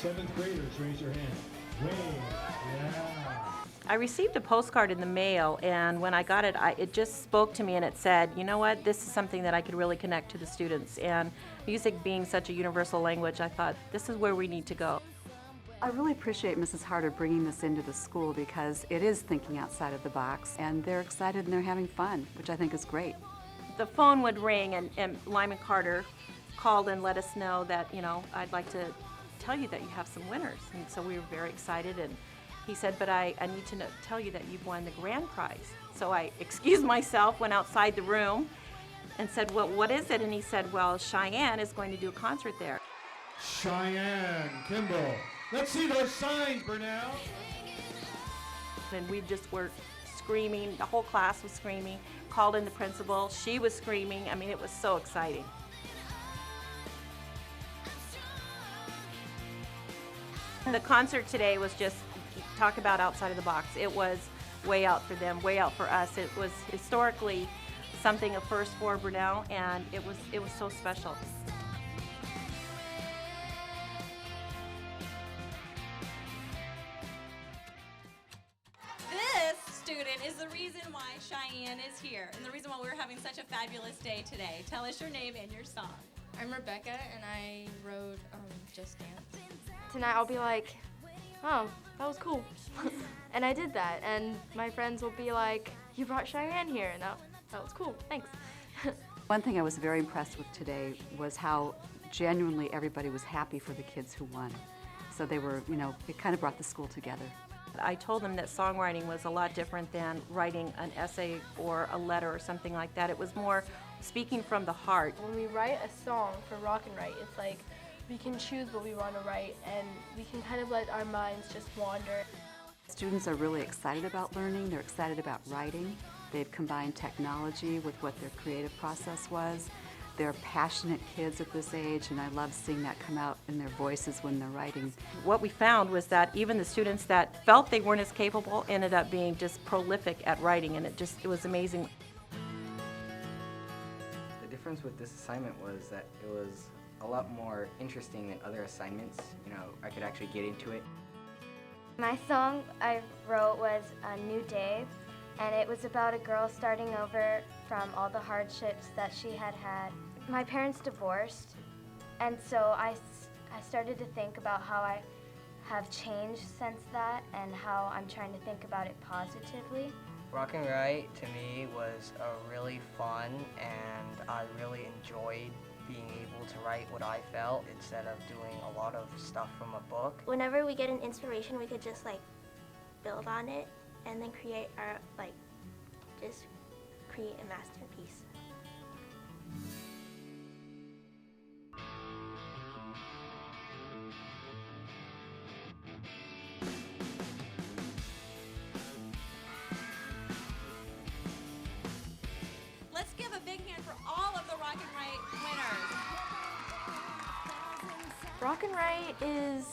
Seventh graders, raise your hand. Wave, yeah. I received a postcard in the mail, and when I got it, it just spoke to me, and it said, you know what, this is something that I could really connect to the students. And music being such a universal language, I thought, this is where we need to go. I really appreciate Mrs. Harder bringing this into the school because it is thinking outside of the box, and they're excited and they're having fun, which I think is great. The phone would ring, and Lyman Carter called and let us know that, you know, I'd like to tell you that you have some winners. And so we were very excited, and he said, but I need to tell you that you've won the grand prize. So I excused myself, went outside the room, and said, well, what is it? And he said, well, Cheyenne is going to do a concert there. Cheyenne Kimball. Let's see those signs, Bernal. And we just were screaming, the whole class was screaming, called in the principal, she was screaming. I mean, it was so exciting. The concert today was just, talk about outside of the box. It was way out for them, way out for us. It was historically something a first for Bernal, and it was so special. This student is the reason why Cheyenne is here, and the reason why we're having such a fabulous day today. Tell us your name and your song. I'm Rebecca, and I wrote Just Dance. Tonight I'll be like, oh, that was cool. And I did that, and my friends will be like, you brought Cheyenne here, and that was cool, thanks. One thing I was very impressed with today was how genuinely everybody was happy for the kids who won. So they were, you know, it kind of brought the school together. I told them that songwriting was a lot different than writing an essay or a letter or something like that. It was more speaking from the heart. When we write a song for Rock and Write, it's like we can choose what we want to write, and we can kind of let our minds just wander. Students are really excited about learning. They're excited about writing. They've combined technology with what their creative process was. They're passionate kids at this age, and I love seeing that come out in their voices when they're writing. What we found was that even the students that felt they weren't as capable ended up being just prolific at writing, and it was amazing. The difference with this assignment was that it was a lot more interesting than other assignments. You know, I could actually get into it. My song I wrote was A New Day, and it was about a girl starting over from all the hardships that she had had. My parents divorced, and so I started to think about how I have changed since that and how I'm trying to think about it positively. Rock and Write to me was a really fun, and I really enjoyed being able to write what I felt instead of doing a lot of stuff from a book. Whenever we get an inspiration, we could just build on it and then create our just create a masterpiece. Let's give a big hand for all of the Rock and Write winners. Rock and Write is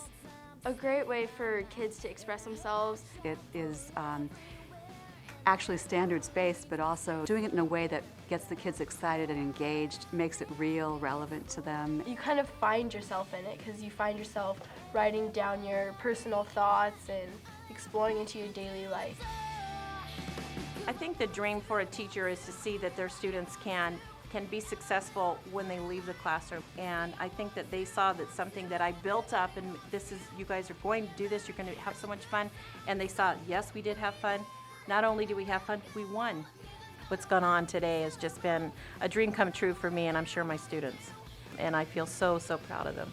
a great way for kids to express themselves. It is actually standards-based, but also doing it in a way that gets the kids excited and engaged, makes it real, relevant to them. You kind of find yourself in it because you find yourself writing down your personal thoughts and exploring into your daily life. I think the dream for a teacher is to see that their students can be successful when they leave the classroom. And I think that they saw that something that I built up, and this is, you guys are going to do this, you're going to have so much fun. And they saw, yes, we did have fun. Not only did we have fun, we won. What's gone on today has just been a dream come true for me, and I'm sure my students. And I feel so, so proud of them.